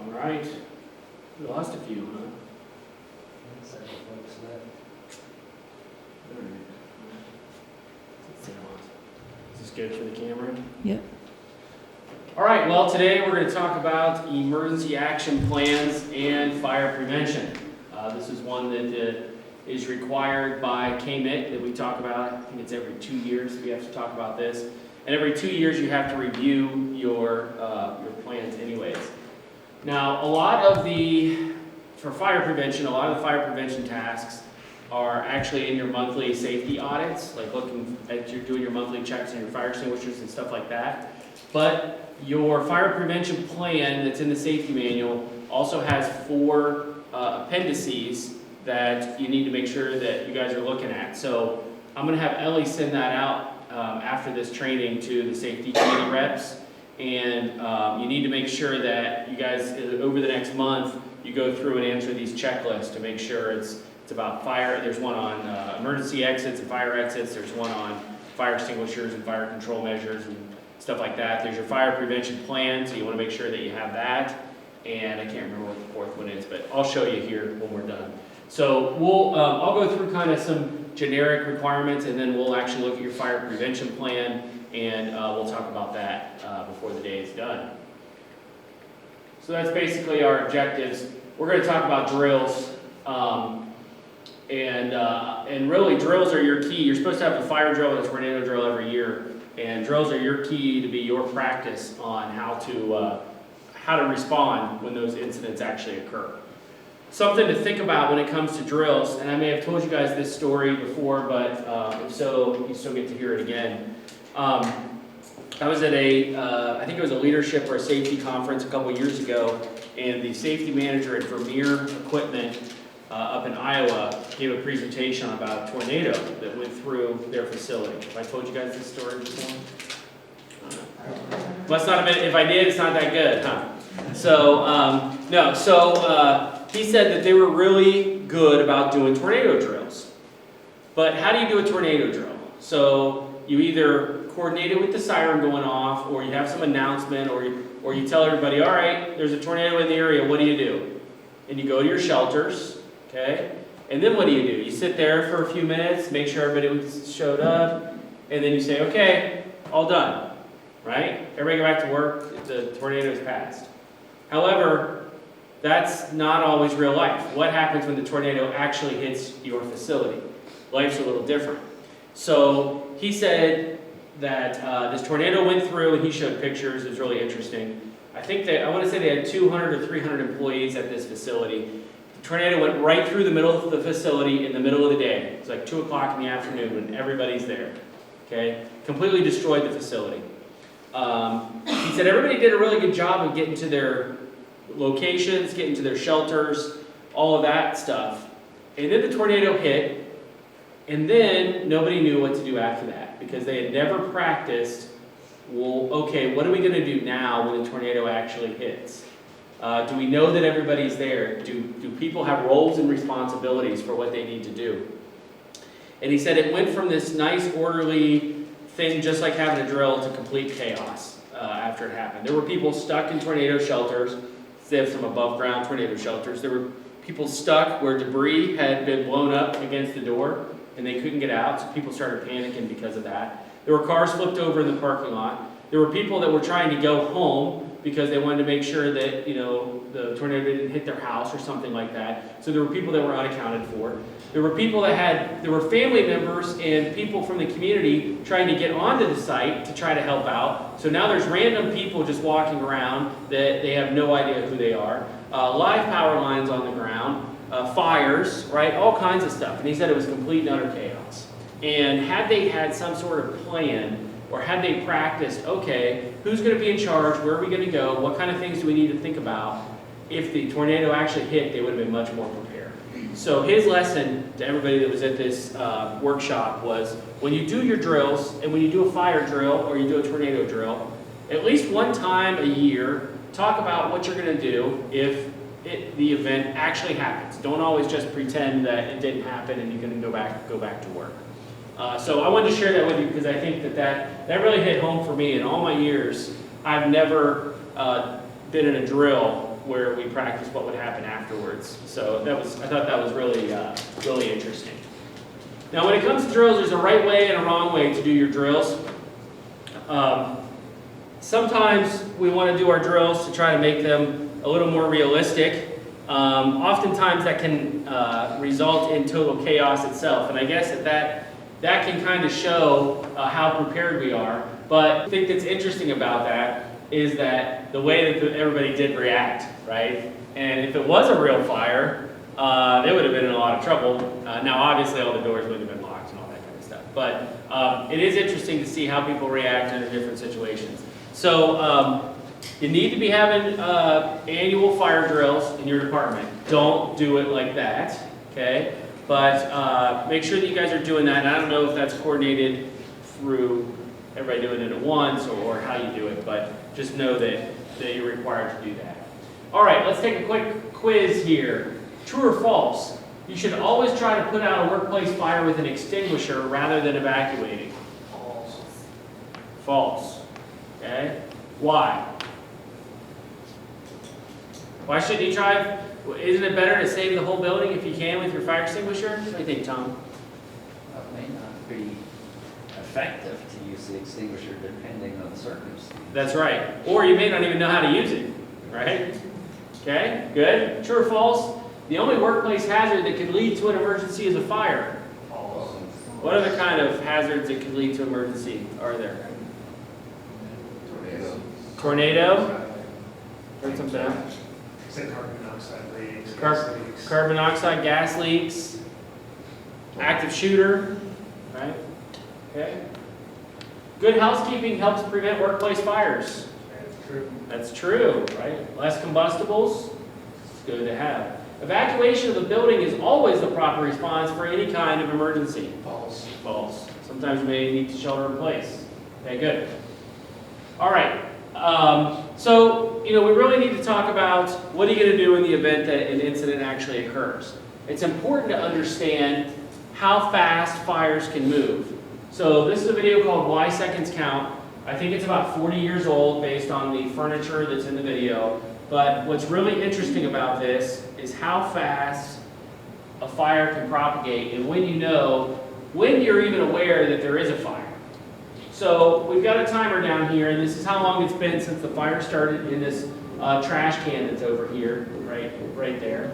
All right. We lost a few, huh? All right. Is this good for the camera? Yep. All right, well, today we're going to talk about emergency action plans and fire prevention. This is one that is required by KMIT that we talk about. I think it's every 2 years that we have to talk about this. And every 2 years you have to review your plans anyways. Now, for fire prevention, a lot of the fire prevention tasks are actually in your monthly safety audits, like looking at doing your monthly checks on your fire extinguishers and stuff like that. But your fire prevention plan that's in the safety manual also has 4 appendices that you need to make sure that you guys are looking at. So I'm going to have Ellie send that out after this training to the safety committee reps. And you need to make sure that you guys, over the next month, you go through and answer these checklists to make sure it's about fire. There's one on emergency exits and fire exits. There's one on fire extinguishers and fire control measures and stuff like that. There's your fire prevention plan, so you want to make sure that you have that. And I can't remember what the 4th one is, but I'll show you here when we're done. So I'll go through kind of some generic requirements, and then we'll actually look at your fire prevention plan, and we'll talk about that before the day is done. So that's basically our objectives. We're going to talk about drills, and really drills are your key. You're supposed to have a fire drill and a tornado drill every year, and drills are your key to be your practice on how to respond when those incidents actually occur. Something to think about when it comes to drills, and I may have told you guys this story before, but if so, you still get to hear it again. I was at I think it was a leadership or a safety conference a couple years ago, and the safety manager at Vermeer Equipment up in Iowa gave a presentation about a tornado that went through their facility. Have I told you guys this story before? Must not have been. If I did, it's not that good, huh? So, no. So, he said that they were really good about doing tornado drills. But how do you do a tornado drill? So, you either coordinate it with the siren going off, or you have some announcement, or you tell everybody, all right, there's a tornado in the area, what do you do? And you go to your shelters, okay? And then what do? You sit there for a few minutes, make sure everybody showed up, and then you say, okay, all done, right? Everybody go back to work, the tornado's passed. However, that's not always real life. What happens when the tornado actually hits your facility? Life's a little different. So he said that this tornado went through, and he showed pictures. It was really interesting. I want to say they had 200 or 300 employees at this facility. The tornado went right through the middle of the facility in the middle of the day. It's like 2 o'clock in the afternoon when everybody's there. Okay? Completely destroyed the facility. He said everybody did a really good job of getting to their locations, getting to their shelters, all of that stuff. And then the tornado hit, and then nobody knew what to do after that because they had never practiced, well, okay, what are we going to do now when the tornado actually hits? Do we know that everybody's there? Do people have roles and responsibilities for what they need to do? And he said it went from this nice, orderly thing, just like having a drill, to complete chaos after it happened. There were people stuck in tornado shelters. They have some above-ground tornado shelters. There were people stuck where debris had been blown up against the door, and they couldn't get out, so people started panicking because of that. There were cars flipped over in the parking lot. There were people that were trying to go home because they wanted to make sure that, the tornado didn't hit their house or something like that. So there were people that were unaccounted for. There were people there were family members and people from the community trying to get onto the site to try to help out. So now there's random people just walking around that they have no idea who they are. Live power lines on the ground, fires, right? All kinds of stuff. And he said it was complete and utter chaos. And had they had some sort of plan, or had they practiced, okay, who's going to be in charge, where are we going to go, what kind of things do we need to think about, if the tornado actually hit, they would have been much more prepared. So his lesson to everybody that was at this workshop was, when you do your drills, and when you do a fire drill or you do a tornado drill, at least one time a year, talk about what you're going to do if the event actually happens. Don't always just pretend that it didn't happen and you can go back to work. So I wanted to share that with you because I think that really hit home for me. In all my years, I've never been in a drill where we practiced what would happen afterwards. So I thought that was really, really interesting. Now when it comes to drills, there's a right way and a wrong way to do your drills. Sometimes we want to do our drills to try to make them a little more realistic. Oftentimes that can result in total chaos itself, and I guess that can kind of show how prepared we are. But the thing that's interesting about that is that the way that everybody did react, right? And if it was a real fire, they would have been in a lot of trouble. Now obviously all the doors would have been locked and all that kind of stuff. But it is interesting to see how people react under different situations. So you need to be having annual fire drills in your department. Don't do it like that, okay? But make sure that you guys are doing that. And I don't know if that's coordinated through everybody doing it at once or how you do it, but just know that you're required to do that. All right, let's take a quick quiz here. True or false? You should always try to put out a workplace fire with an extinguisher rather than evacuating. False. False. Okay? Why? Why shouldn't you try? Isn't it better to save the whole building if you can with your fire extinguisher? What do you think, Tom? It may not be effective to use the extinguisher depending on the circumstance. That's right. Or you may not even know how to use it, right? Okay, good. True or false? The only workplace hazard that could lead to an emergency is a fire. False. What other kind of hazards that could lead to emergency are there? Tornado? Heard something else? Said carbon monoxide leaks. Carbon monoxide, gas leaks, active shooter, right? Okay. Good housekeeping helps prevent workplace fires. That's true. That's true, right? Less combustibles, it's good to have. Evacuation of the building is always the proper response for any kind of emergency. False. False. Sometimes you may need to shelter in place. Okay, good. All right. So, we really need to talk about what are you going to do in the event that an incident actually occurs. It's important to understand how fast fires can move. So this is a video called Why Seconds Count. I think it's about 40 years old based on the furniture that's in the video. But what's really interesting about this is how fast a fire can propagate and when you're even aware that there is a fire. So we've got a timer down here, and this is how long it's been since the fire started in this trash can that's over here, right there.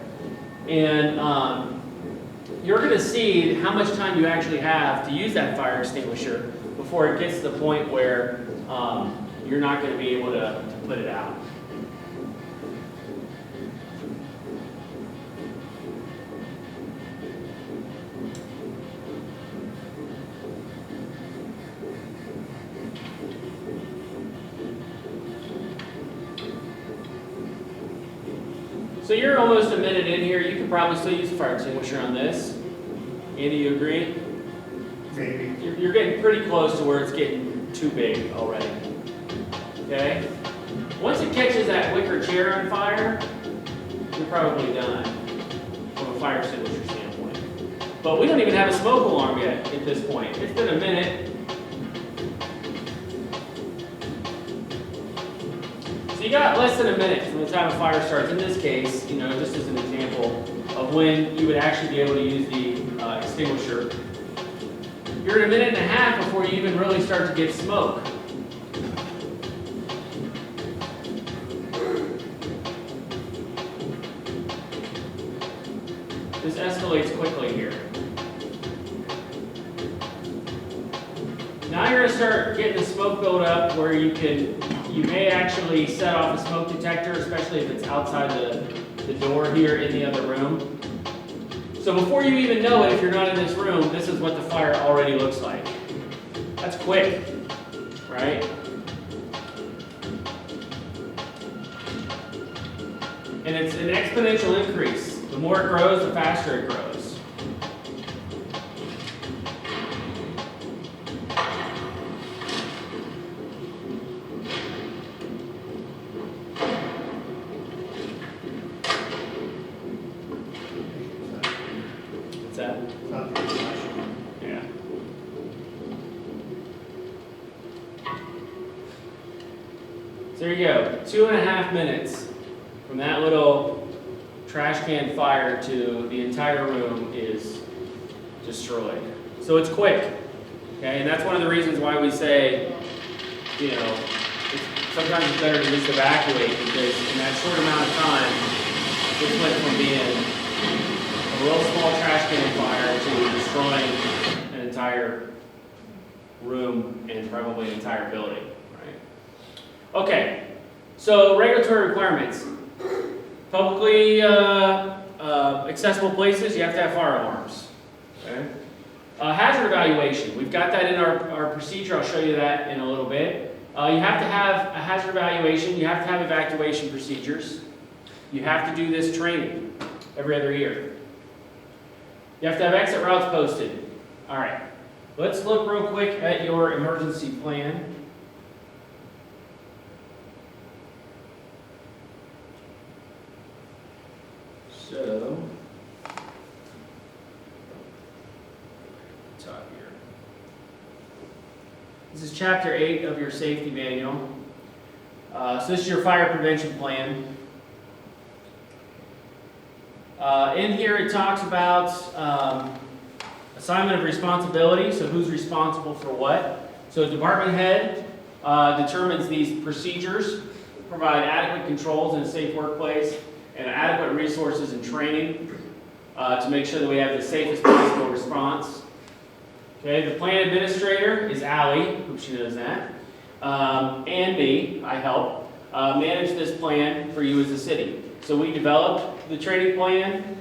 And you're going to see how much time you actually have to use that fire extinguisher before it gets to the point where you're not going to be able to put it out. So you're almost a minute in here. You can probably still use a fire extinguisher on this. Andy, you agree? Maybe. You're getting pretty close to where it's getting too big already. Okay? Once it catches that wicker chair on fire, you're probably done from a fire extinguisher standpoint. But we don't even have a smoke alarm yet at this point. It's been a minute. You got less than a minute from the time a fire starts. In this case, just as an example of when you would actually be able to use the extinguisher. You're at a minute and a half before you even really start to get smoke. This escalates quickly here. Now you're going to start getting the smoke build up where you may actually set off a smoke detector, especially if it's outside the door here in the other room. So before you even know it, if you're not in this room, this is what the fire already looks like. That's quick, right? And it's an exponential increase. The more it grows, the faster it grows. Yeah. So there you go, 2.5 minutes from from that little trash can fire to the entire room is destroyed. So it's quick, okay? And that's one of the reasons why we say, you know, sometimes it's better to just evacuate, because in that short amount of time, it went from being a real small trash can fire to destroying an entire room and probably an entire building, right? Okay, so regulatory requirements. Publicly accessible places, you have to have fire alarms, okay? Hazard evaluation, we've got that in our procedure. I'll show you that in a little bit. You have to have a hazard evaluation. You have to have evacuation procedures. You have to do this training every other year. You have to have exit routes posted. All right, let's look real quick at your emergency plan. So, top here. This is chapter 8 of your safety manual. So this is your fire prevention plan. In here it talks about assignment of responsibility, so who's responsible for what. So department head determines these procedures, provide adequate controls in a safe workplace, and adequate resources and training to make sure that we have the safest possible response. Okay, the plan administrator is Allie, hope she knows that, and me, I help, manage this plan for you as a city. So we develop the training plan,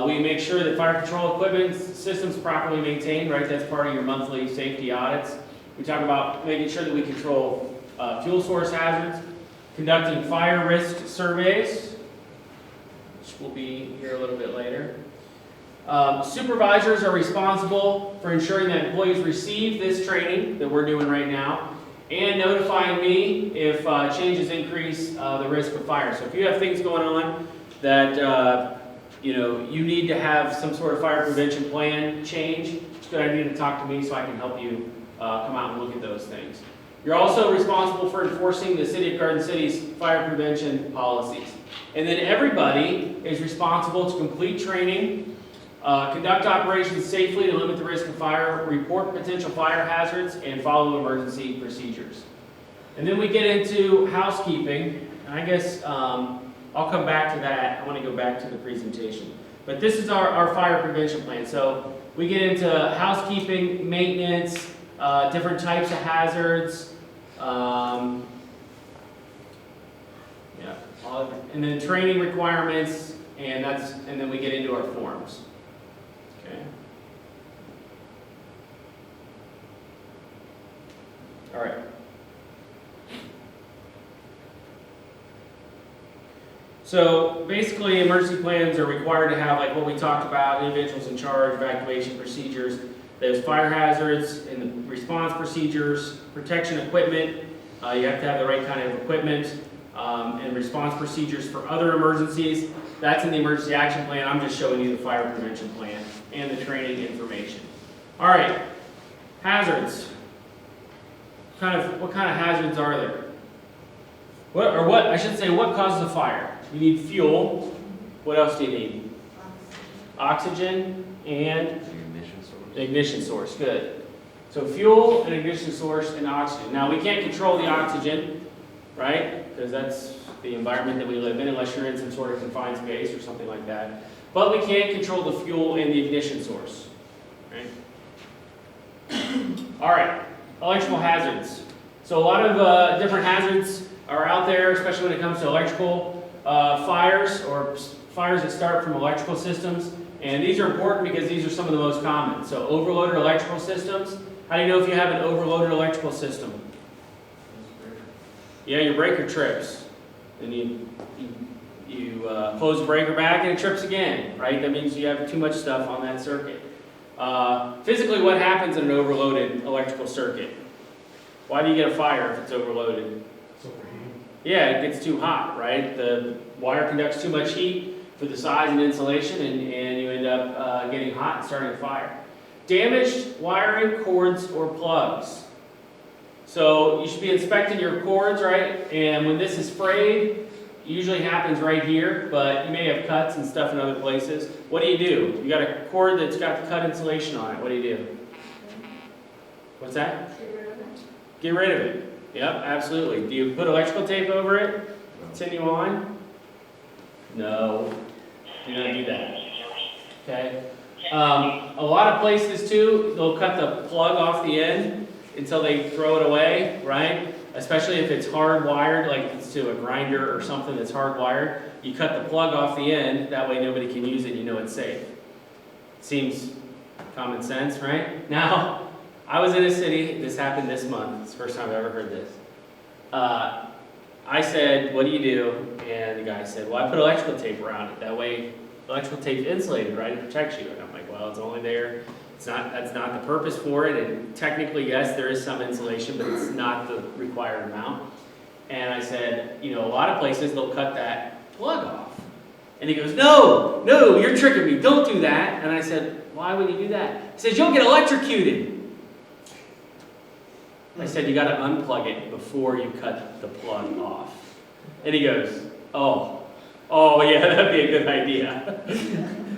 we make sure that fire control equipment system's properly maintained, right? That's part of your monthly safety audits. We talk about making sure that we control fuel source hazards, conducting fire risk surveys, which will be here a little bit later. Supervisors are responsible for ensuring that employees receive this training that we're doing right now, and notifying me if changes increase the risk of fire. So if you have things going on that you need to have some sort of fire prevention plan change, it's a good idea to talk to me so I can help you come out and look at those things. You're also responsible for enforcing the City of Garden City's fire prevention policies. And then everybody is responsible to complete training, conduct operations safely to limit the risk of fire, report potential fire hazards, and follow emergency procedures. And then we get into housekeeping. I guess I'll come back to that. I want to go back to the presentation. But this is our fire prevention plan. So we get into housekeeping, maintenance, different types of hazards, and then training requirements, and then we get into our forms. Okay. All right. So basically, emergency plans are required to have, like what we talked about, individuals in charge, evacuation procedures, there's fire hazards and the response procedures, protection equipment. You have to have the right kind of equipment, and response procedures for other emergencies. That's in the emergency action plan. I'm just showing you the fire prevention plan and the training information. All right, hazards. What kind of hazards are there? What causes a fire? You need fuel. What else do you need? Oxygen and ignition source. Good. So fuel, an ignition source, and oxygen. Now we can't control the oxygen, right? Because that's the environment that we live in, unless you're in some sort of confined space or something like that. But we can control the fuel and the ignition source, right? All right, electrical hazards. So a lot of different hazards are out there, especially when it comes to electrical fires or fires that start from electrical systems. And these are important because these are some of the most common. So overloaded electrical systems. How do you know if you have an overloaded electrical system? Yeah, your breaker trips. Then you close the breaker back and it trips again, right? That means you have too much stuff on that circuit. Physically, what happens in an overloaded electrical circuit? Why do you get a fire if it's overloaded? It's overheating. Yeah, it gets too hot, right? The wire conducts too much heat for the size and insulation, and you end up getting hot and starting a fire. Damaged wiring, cords, or plugs. So you should be inspecting your cords, right? And when this is frayed, usually happens right here, but you may have cuts and stuff in other places. What do? You got a cord that's got the cut insulation on it. What do you do? What's that? Get rid of it. Yep, absolutely. Do you put electrical tape over it? Continue on? No. Do not do that. Okay? A lot of places too, they'll cut the plug off the end until they throw it away, right? Especially if it's hardwired, like if it's to a grinder or something that's hardwired. You cut the plug off the end, that way nobody can use it, you know it's safe. Seems common sense, right? Now, I was in a city, this happened this month, it's the first time I've ever heard this. I said, what do you do? And the guy said, well, I put electrical tape around it. That way, electrical tape's insulated, right? It protects you. And I'm like, well, it's only there. That's not the purpose for it. And technically, yes, there is some insulation, but it's not the required amount. And I said, you know, a lot of places, they'll cut that plug off. And he goes, no, you're tricking me. Don't do that. And I said, why would you do that? He says, you'll get electrocuted. I said, you got to unplug it before you cut the plug off. And he goes, oh yeah, that'd be a good idea.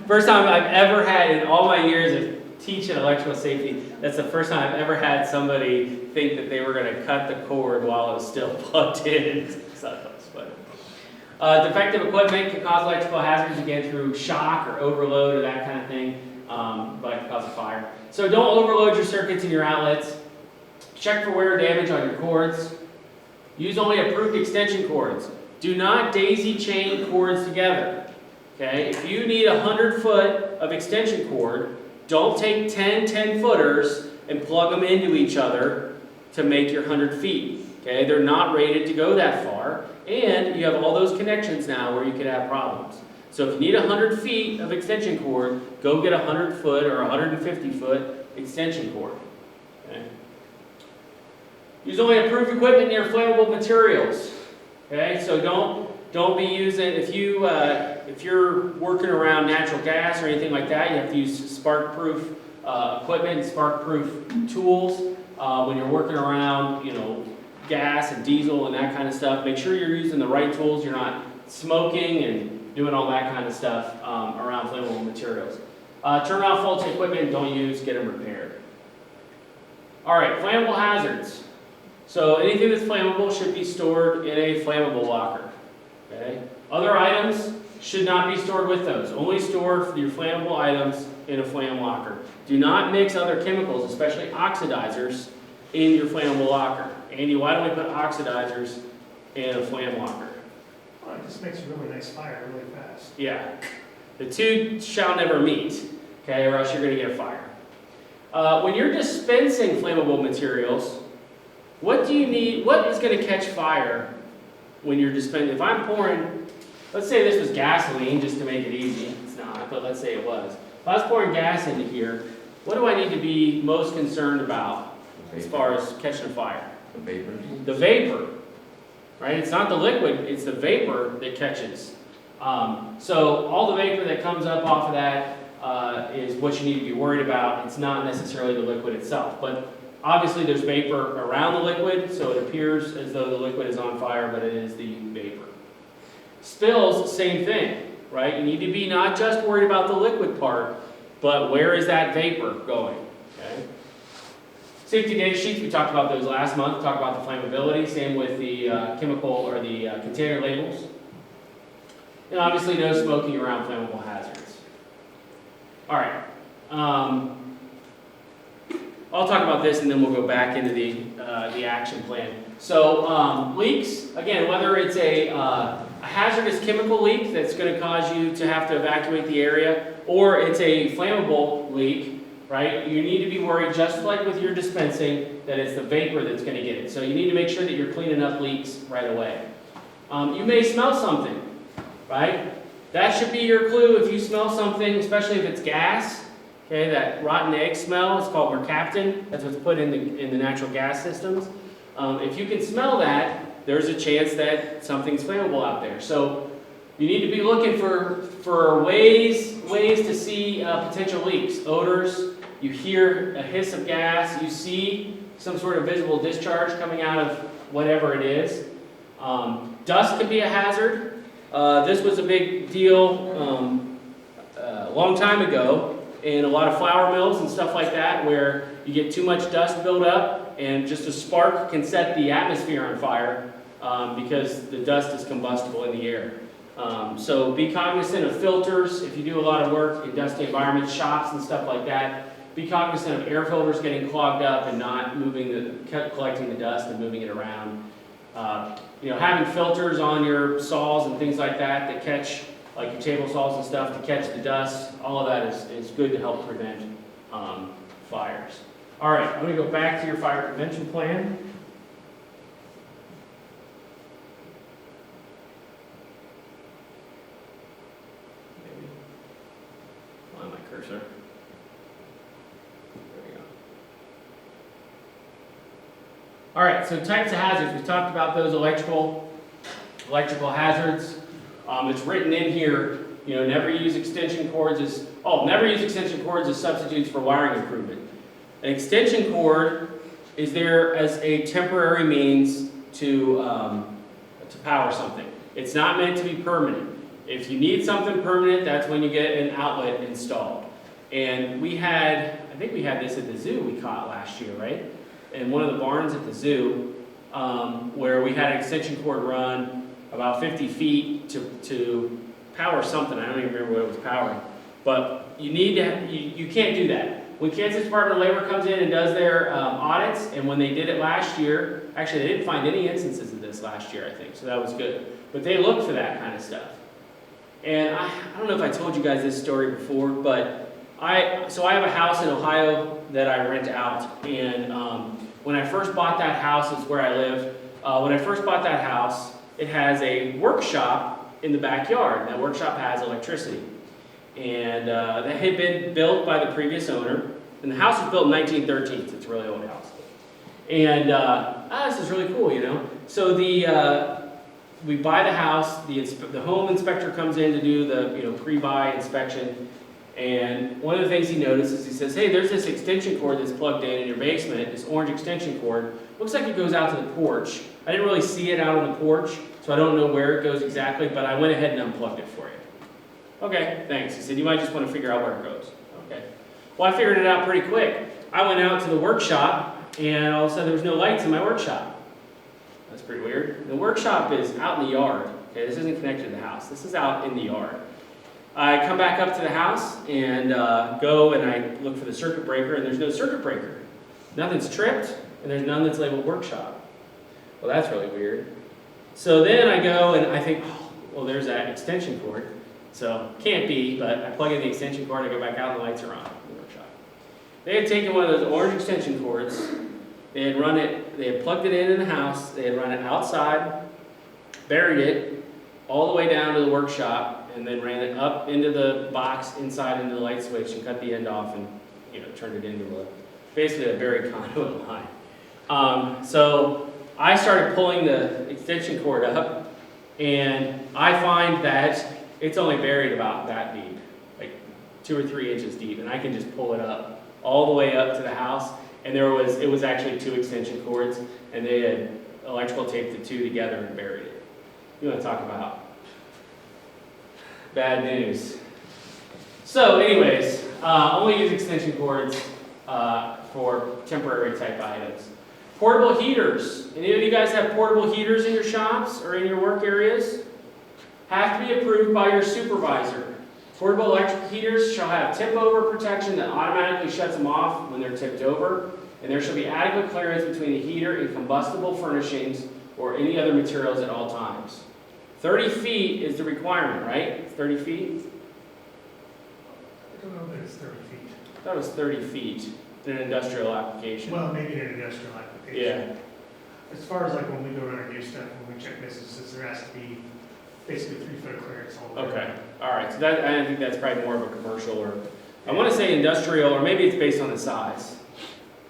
First time I've ever had in all my years of teaching electrical safety, that's the first time I've ever had somebody think that they were going to cut the cord while it was still plugged in. So that was funny. Defective equipment can cause electrical hazards, again, through shock or overload or that kind of thing, but it can cause a fire. So don't overload your circuits and your outlets. Check for wear or damage on your cords. Use only approved extension cords. Do not daisy chain cords together. Okay? If you need 100 foot of extension cord, don't take 10 10-footers and plug them into each other to make your 100 feet. Okay? They're not rated to go that far, and you have all those connections now where you could have problems. So if you need 100 feet of extension cord, go get a 100 foot or 150 foot extension cord. Okay? Use only approved equipment near flammable materials. Okay, so don't be using, if you're working around natural gas or anything like that, you have to use spark-proof equipment, spark-proof tools. When you're working around, you know, gas and diesel and that kind of stuff, make sure you're using the right tools. You're not smoking and doing all that kind of stuff around flammable materials. Turn off faulty equipment and don't use, get them repaired. All right, flammable hazards. So anything that's flammable should be stored in a flammable locker. Okay? Other items should not be stored with those. Only store your flammable items in a flame locker. Do not mix other chemicals, especially oxidizers, in your flammable locker. Andy, why don't we put oxidizers in a flame locker? Well, it just makes a really nice fire really fast. Yeah. The two shall never meet, okay, or else you're going to get a fire. When you're dispensing flammable materials, what do you need? What is going to catch fire when you're dispensing? If I'm pouring, let's say this was gasoline, just to make it easy. It's not, but let's say it was. If I was pouring gas into here, what do I need to be most concerned about as far as catching a fire? The vapor. The vapor, right? It's not the liquid, it's the vapor that catches. So all the vapor that comes up off of that is what you need to be worried about. It's not necessarily the liquid itself, but obviously there's vapor around the liquid, so it appears as though the liquid is on fire, but it is the vapor. Spills, same thing, right? You need to be not just worried about the liquid part, but where is that vapor going, okay? Safety data sheets, we talked about those last month, talked about the flammability, same with the chemical or the container labels. And obviously no smoking around flammable hazards. All right. I'll talk about this and then we'll go back into the action plan. So leaks, again, whether it's a hazardous chemical leak that's going to cause you to have to evacuate the area, or it's a flammable leak, right? You need to be worried, just like with your dispensing, that it's the vapor that's going to get it. So you need to make sure that you're cleaning up leaks right away. You may smell something, right? That should be your clue if you smell something, especially if it's gas. Okay, that rotten egg smell is called mercaptan. That's what's put in the natural gas systems. If you can smell that, there's a chance that something's flammable out there. So you need to be looking for ways to see potential leaks. Odors, you hear a hiss of gas, you see some sort of visible discharge coming out of whatever it is. Dust can be a hazard. This was a big deal a long time ago in a lot of flour mills and stuff like that, where you get too much dust build up and just a spark can set the atmosphere on fire because the dust is combustible in the air. So be cognizant of filters if you do a lot of work in dusty environments, shops and stuff like that. Be cognizant of air filters getting clogged up and not collecting the dust and moving it around. Having filters on your saws and things like that catch, like your table saws and stuff, to catch the dust, all of that is good to help prevent fires. All right, I'm going to go back to your fire prevention plan. Maybe. Find my cursor. There we go. All right, so types of hazards. We talked about those electrical hazards. It's written in here, never use extension cords as substitutes for wiring improvement. An extension cord is there as a temporary means to power something. It's not meant to be permanent. If you need something permanent, that's when you get an outlet installed. And I think we had this at the zoo we caught last year, right? In one of the barns at the zoo, where we had an extension cord run about 50 feet to power something. I don't even remember what it was powering. But you can't do that. When Kansas Department of Labor comes in and does their audits, and when they did it last year, actually they didn't find any instances of this last year, I think, so that was good. But they look for that kind of stuff. And I don't know if I told you guys this story before, but I have a house in Ohio that I rent out, and when I first bought that house, it's where I live. When I first bought that house, it has a workshop in the backyard. That workshop has electricity. And that had been built by the previous owner. And the house was built in 1913, so it's a really old house. And this is really cool, So we buy the house, the home inspector comes in to do the pre-buy inspection. And one of the things he notices, he says, hey, there's this extension cord that's plugged in your basement, this orange extension cord. Looks like it goes out to the porch. I didn't really see it out on the porch, so I don't know where it goes exactly, but I went ahead and unplugged it for you. Okay, thanks. He said, you might just want to figure out where it goes. Okay. Well, I figured it out pretty quick. I went out to the workshop, and all of a sudden there was no lights in my workshop. That's pretty weird. The workshop is out in the yard. Okay, this isn't connected to the house. This is out in the yard. I come back up to the house and go and I look for the circuit breaker, and there's no circuit breaker. Nothing's tripped, and there's none that's labeled workshop. Well, that's really weird. So then I go and I think, well, there's that extension cord. So, can't be, but I plug in the extension cord, I go back out, and the lights are on in the workshop. They had taken one of those orange extension cords, they had plugged it in the house, they had run it outside, buried it all the way down to the workshop, and then ran it up into the box inside into the light switch and cut the end off and turned it into basically a buried conduit line. So I started pulling the extension cord up, and I find that it's only buried about that deep, like 2 or 3 inches deep, and I can just pull it up all the way up to the house. And it was actually 2 extension cords, and they had electrical taped the 2 together and buried it. You want to talk about bad news? So, anyways, only use extension cords for temporary type items. Portable heaters. Any of you guys have portable heaters in your shops or in your work areas? Have to be approved by your supervisor. Portable electric heaters shall have tip-over protection that automatically shuts them off when they're tipped over, and there shall be adequate clearance between the heater and combustible furnishings or any other materials at all times. 30 feet is the requirement, right? 30 feet? I don't know that it's 30 feet. I thought it was 30 feet in an industrial application. Well, maybe in an industrial application. Yeah. As far as like when we go around and do stuff, when we check businesses, there has to be basically 3-foot clearance all the way. Okay, all right, so that, I think that's probably more of a commercial, or, I want to say industrial, or maybe it's based on the size.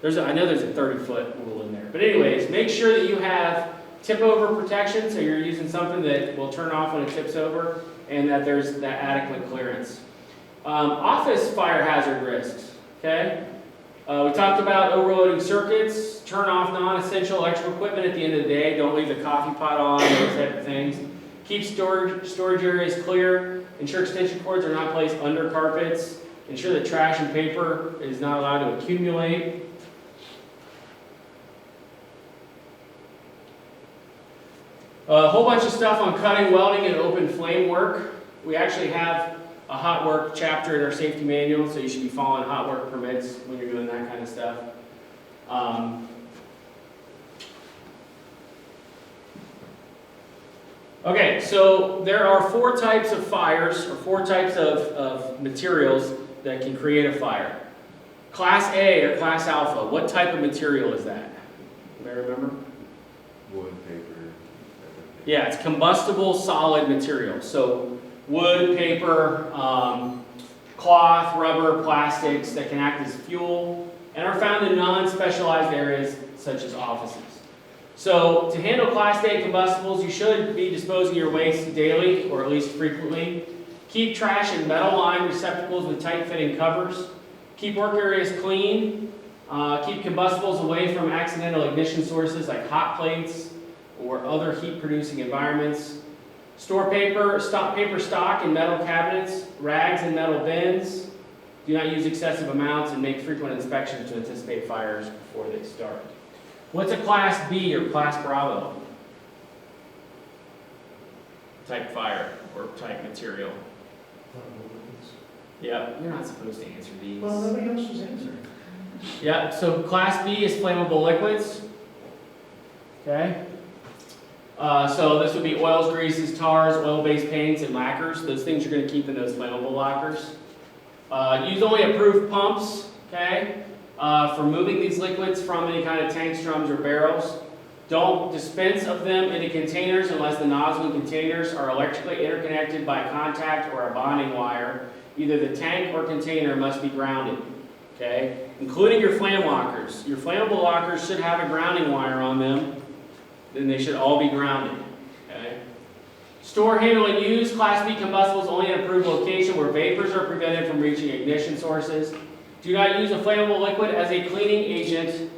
I know there's a 30-foot rule in there. But anyways, make sure that you have tip-over protection, so you're using something that will turn off when it tips over, and that there's that adequate clearance. Office fire hazard risks, okay? We talked about overloading circuits, turn off non-essential electrical equipment at the end of the day, don't leave the coffee pot on, those type of things. Keep storage areas clear. Ensure extension cords are not placed under carpets. Ensure that trash and paper is not allowed to accumulate. A whole bunch of stuff on cutting, welding, and open flame work. We actually have a hot work chapter in our safety manual, so you should be following hot work permits when you're doing that kind of stuff. Okay, so there are 4 types of fires, or 4 types of materials that can create a fire. Class A or Class Alpha, what type of material is that? Anybody remember? Wood, paper. Yeah, it's combustible solid material. So wood, paper, cloth, rubber, plastics that can act as fuel and are found in non-specialized areas such as offices. So to handle Class A combustibles, you should be disposing your waste daily or at least frequently. Keep trash in metal-lined receptacles with tight-fitting covers. Keep work areas clean. Keep combustibles away from accidental ignition sources like hot plates or other heat-producing environments. Store paper stock in metal cabinets, rags in metal bins. Do not use excessive amounts and make frequent inspections to anticipate fires before they start. What's a Class B or Class Bravo type fire or type material? Yeah, you're not supposed to answer these. Well, nobody else was answering. Yeah, so Class B is flammable liquids. Okay. So this would be oils, greases, tars, oil-based paints, and lacquers. Those things you're going to keep in those flammable lockers. Use only approved pumps, okay, for moving these liquids from any kind of tanks, drums, or barrels. Don't dispense of them into containers unless the nozzle and containers are electrically interconnected by contact or a bonding wire. Either the tank or container must be grounded, okay, including your flame lockers. Your flammable lockers should have a grounding wire on them. Then they should all be grounded. Okay? Store, handle, and use Class B combustibles only in an approved location where vapors are prevented from reaching ignition sources. Do not use a flammable liquid as a cleaning agent.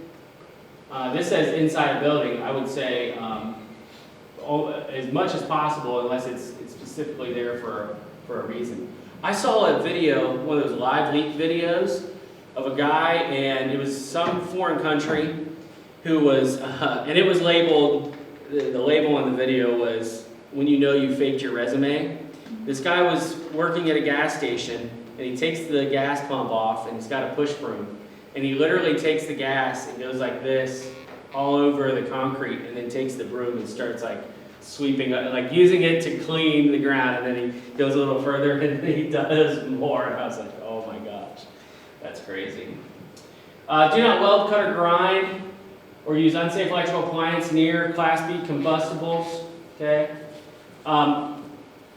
This says inside a building. I would say as much as possible, unless it's specifically there for a reason. I saw a video, one of those live leak videos, of a guy, and it was some foreign country who was, and it was labeled, the label on the video was, when you know you faked your resume. This guy was working at a gas station, and he takes the gas pump off, and he's got a push broom. And he literally takes the gas and goes like this, all over the concrete, and then takes the broom and starts like sweeping, like using it to clean the ground, and then he goes a little further, and then he does more. And I was like, oh my gosh, that's crazy. Do not weld, cut, or grind, or use unsafe electrical appliance near Class B combustibles, okay?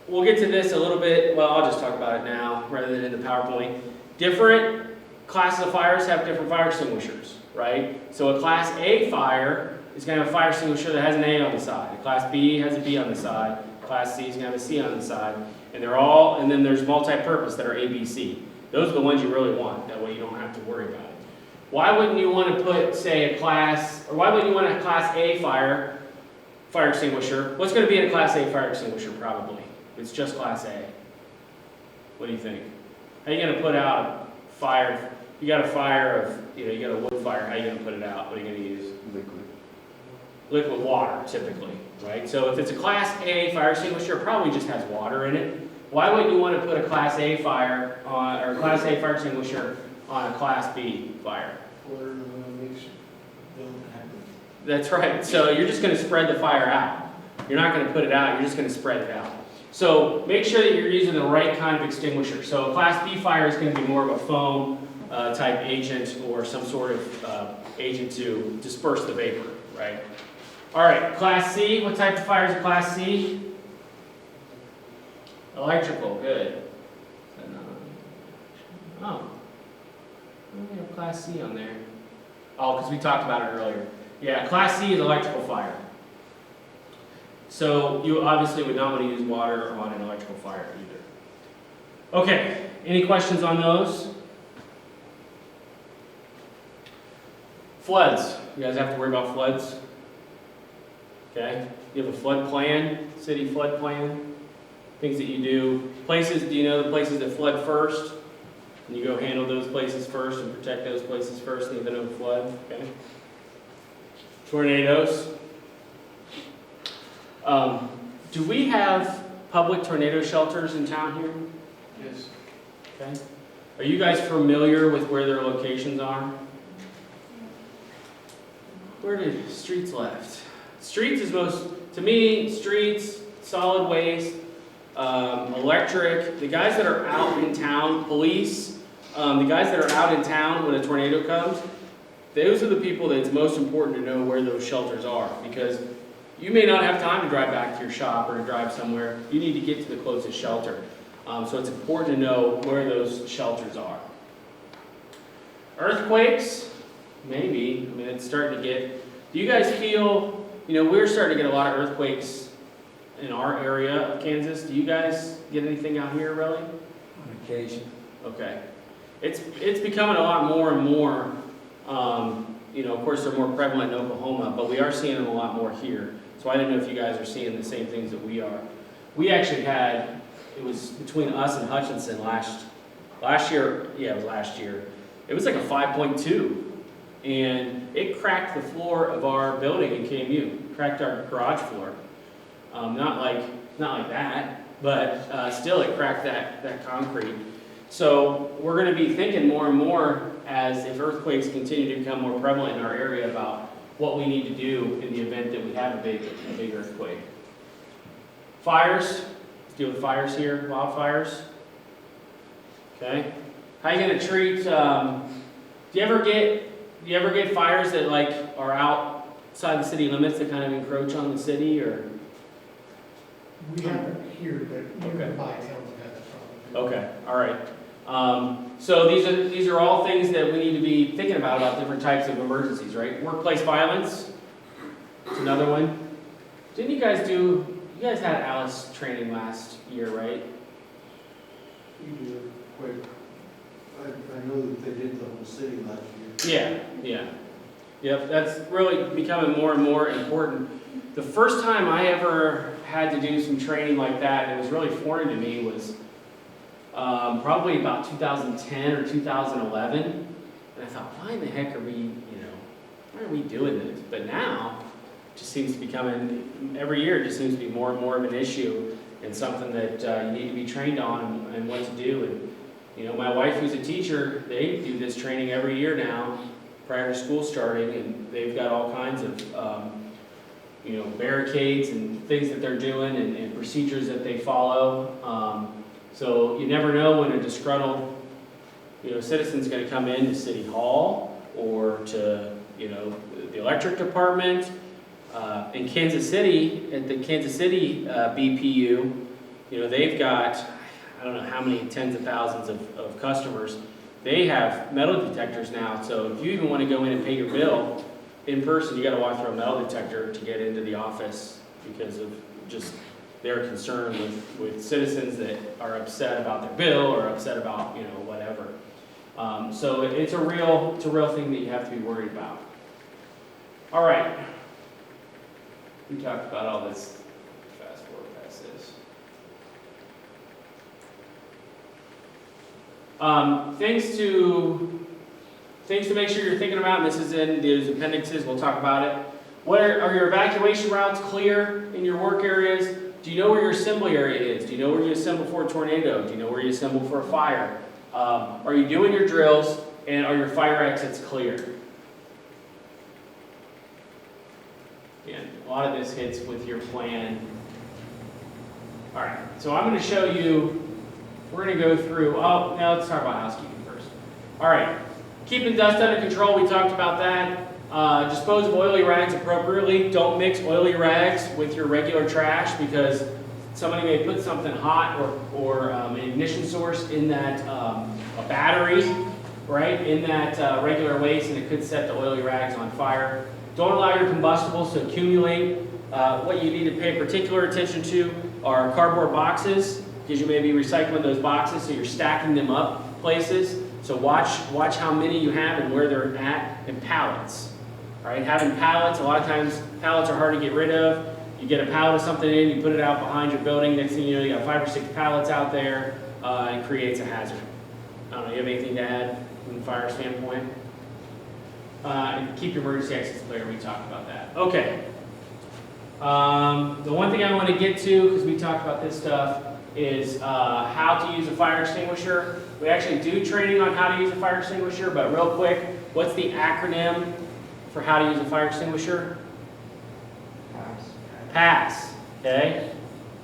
We'll get to this a little bit, well, I'll just talk about it now rather than in the PowerPoint. Different classes of fires have different fire extinguishers, right? So a Class A fire is going to have a fire extinguisher that has an A on the side. A Class B has a B on the side. Class C is going to have a C on the side. And they're all, and then there's multi-purpose that are A, B, C. Those are the ones you really want. That way you don't have to worry about it. Why wouldn't you want to put, say, why wouldn't you want a Class A fire extinguisher? What's going to be in a Class A fire extinguisher, probably? It's just Class A. What do you think? How are you going to put out a fire? You got a fire of, you got a wood fire. How are you going to put it out? What are you going to use? Liquid water, typically, right? So if it's a Class A fire extinguisher, it probably just has water in it. Why wouldn't you want to put a Class A fire on, or a Class A fire extinguisher on a Class B fire? That's right. So you're just going to spread the fire out. You're not going to put it out. You're just going to spread it out. So make sure that you're using the right kind of extinguisher. So a Class B fire is going to be more of a foam type agent or some sort of agent to disperse the vapor, right? All right, Class C. What type of fire is a Class C? Electrical. Good. Oh. We have Class C on there. Oh, because we talked about it earlier. Yeah, Class C is electrical fire. So you obviously would not want to use water on an electrical fire either. Okay, any questions on those? Floods. You guys have to worry about floods? Okay. you have a flood plan, city flood plan, things that you do. Places, do you know the places that flood first? And you go handle those places first and protect those places first in the event of a flood, okay? Tornadoes. Do we have public tornado shelters in town here? Yes. Okay. Are you guys familiar with where their locations are? Where did streets left? Streets is most, to me, streets, solid waste, electric, the guys that are out in town, police, the guys that are out in town when a tornado comes, those are the people that it's most important to know where those shelters are, because you may not have time to drive back to your shop or to drive somewhere. You need to get to the closest shelter. So it's important to know where those shelters are. Earthquakes, maybe. I mean, it's starting to get, do you guys feel, we're starting to get a lot of earthquakes in our area of Kansas. Do you guys get anything out here, really? On occasion. Okay. It's becoming a lot more and more, of course they're more prevalent in Oklahoma, but we are seeing them a lot more here. So I didn't know if you guys are seeing the same things that we are. We actually had, it was between us and Hutchinson last year, yeah, it was last year. It was like a 5.2, and it cracked the floor of our building in KMU, cracked our garage floor. Not like that, but still it cracked that concrete. So we're going to be thinking more and more as if earthquakes continue to become more prevalent in our area about what we need to do in the event that we have a big earthquake. Fires, let's deal with fires here, wildfires. Okay, how are you going to treat? Do you ever get fires that are outside the city limits that kind of encroach on the city, or? We haven't here, but Okay. nearby towns have had that problem. Okay, all right. So these are all things that we need to be thinking about different types of emergencies, right? Workplace violence, it's another one. Didn't you guys had Alice training last year, right? We do, quick. I know that they did the whole city last year. Yeah. Yep, that's really becoming more and more important. The first time I ever had to do some training like that, and it was really foreign to me, was probably about 2010 or 2011. And I thought, why in the heck are we, why are we doing this? But now, it just seems to be becoming, every year it just seems to be more and more of an issue and something that you need to be trained on and what to do. And, my wife who's a teacher, they do this training every year now prior to school starting, and they've got all kinds of barricades and things that they're doing and procedures that they follow. So you never know when a disgruntled, citizen's going to come into City Hall or to, the electric department. In Kansas City, at the Kansas City BPU, they've got, I don't know how many tens of thousands of customers. They have metal detectors now, so if you even want to go in and pay your bill in person, you got to walk through a metal detector to get into the office because of just their concern with citizens that are upset about their bill or upset about whatever. So it's a real thing that you have to be worried about. All right, we talked about all this. Fast forward past this. Things to make sure you're thinking about, and this is in those appendixes, we'll talk about it. Are your evacuation routes clear in your work areas? Do you know where your assembly area is? Do you know where you assemble for a tornado? Do you know where you assemble for a fire? Are you doing your drills, and are your fire exits clear? Again, a lot of this hits with your plan. All right, so I'm going to show you, we're going to go through, now let's talk about housekeeping first. All right, keeping dust under control, we talked about that. Dispose of oily rags appropriately. Don't mix oily rags with your regular trash because somebody may put something hot or an ignition source in that, a battery, right, in that regular waste, and it could set the oily rags on fire. Don't allow your combustibles to accumulate. What you need to pay particular attention to are cardboard boxes, because you may be recycling those boxes, so you're stacking them up places. So watch how many you have and where they're at, and pallets. All right, having pallets, a lot of times pallets are hard to get rid of. You get a pallet of something in, you put it out behind your building, next thing you know, you got 5 or 6 pallets out there, and it creates a hazard. I don't know, you have anything to add from the fire standpoint? And keep your emergency exits clear, we talked about that. Okay. The one thing I want to get to, because we talked about this stuff, is how to use a fire extinguisher. We actually do training on how to use a fire extinguisher, but real quick, what's the acronym for how to use a fire extinguisher? PASS, okay?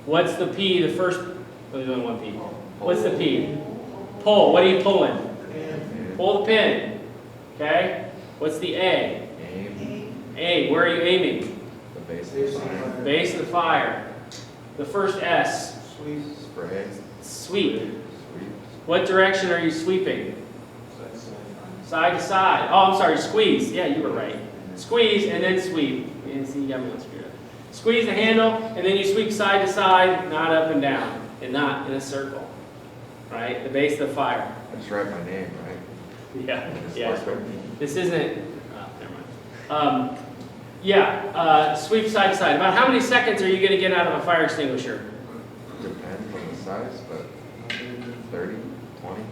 What's the P, the first, well, there's only one P. What's the P? Pull, what are you pulling? Pull the pin, okay? What's the A? A, where are you aiming? The base of the fire. Base of the fire. The first S? Spray. Sweep. Sweep. What direction are you sweeping? Side to side. Oh, I'm sorry, squeeze. Yeah, you were right. Squeeze and then sweep. And see, you got me on screwed up. Squeeze the handle and then you sweep side to side, not up and down, and not in a circle. Right? The base of the fire. I just write my name, right? Yeah. Just Yeah. like- This isn't. Oh, never mind. Sweep side to side. About how many seconds are you going to get out of a fire extinguisher? Depends on the size, but 30, 20.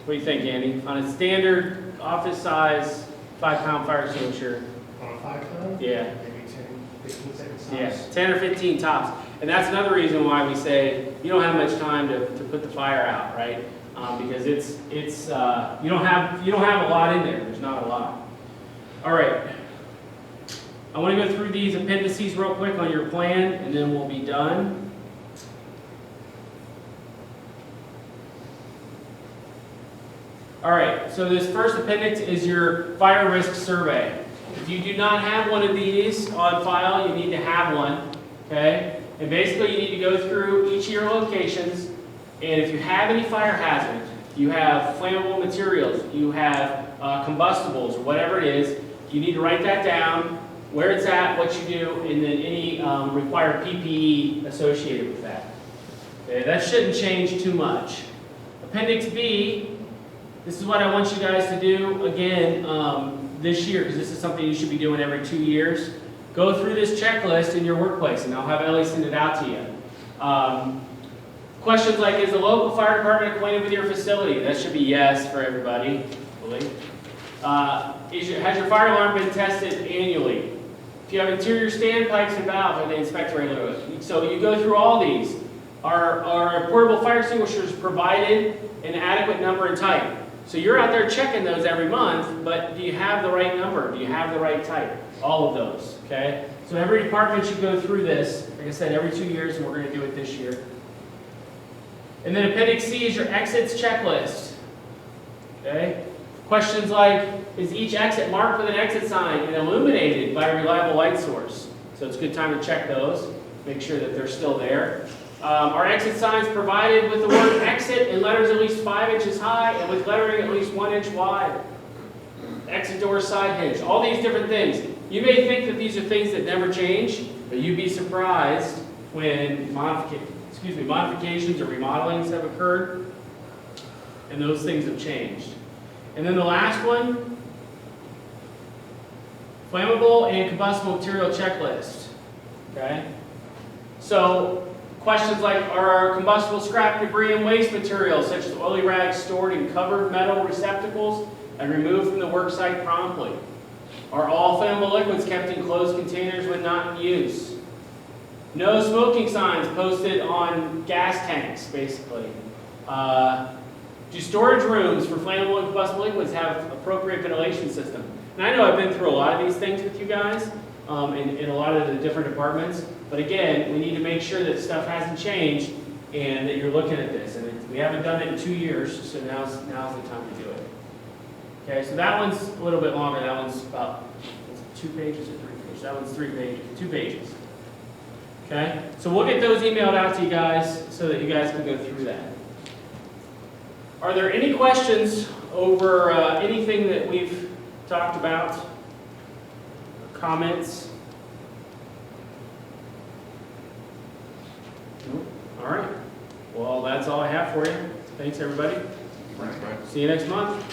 What do you think, Andy? On a standard office size 5-pound fire extinguisher, On a 5-pound? yeah. Maybe 10, 15 seconds. Yeah, tops. 10 or 15 tops. And that's another reason why we say you don't have much time to put the fire out, right? Because you don't have a lot in there. There's not a lot. All right. I want to go through these appendices real quick on your plan, and then we'll be done. All right. So this first appendix is your fire risk survey. If you do not have one of these on file, you need to have one. Okay. And basically, you need to go through each of your locations, and if you have any fire hazards, you have flammable materials, you have combustibles, or whatever it is, you need to write that down, where it's at, what you do, and then any required PPE associated with that. Okay, that shouldn't change too much. Appendix B, this is what I want you guys to do again this year, because this is something you should be doing every 2 years. Go through this checklist in your workplace, and I'll have Ellie send it out to you. Questions like, is the local fire department acquainted with your facility? That should be yes for everybody, I believe. Has your fire alarm been tested annually? If you have interior standpipes and valves, are they inspected regularly? So you go through all these. Are portable fire extinguishers provided an adequate number and type? So you're out there checking those every month, but do you have the right number? Do you have the right type? All of those, okay? So every department should go through this, like I said, every 2 years, and we're going to do it this year. And then Appendix C is your exits checklist, okay? Questions like, is each exit marked with an exit sign and illuminated by a reliable light source? So it's a good time to check those, make sure that they're still there. Are exit signs provided with the word exit in letters at least 5 inches high and with lettering at least 1 inch wide? Exit door side hinge, all these different things. You may think that these are things that never change, but you'd be surprised when modifications or remodelings have occurred, and those things have changed. And then the last one, flammable and combustible material checklist, okay? So questions like, are combustible scrap debris and waste materials, such as oily rags, stored in covered metal receptacles and removed from the work site promptly? Are all flammable liquids kept in closed containers when not in use? No smoking signs posted on gas tanks, basically. Do storage rooms for flammable and combustible liquids have appropriate ventilation system? And I know I've been through a lot of these things with you guys in a lot of the different departments, but again, we need to make sure that stuff hasn't changed and that you're looking at this. And we haven't done it in 2 years, so now's the time to do it. Okay, so that one's a little bit longer. That one's about 2 pages or 3 pages. That one's 3 pages, 2 pages. Okay, so we'll get those emailed out to you guys so that you guys can go through that. Are there any questions over anything that we've talked about? Comments? Nope. All right. Well, that's all I have for you. Thanks, everybody. Thanks, Brian. See you next month.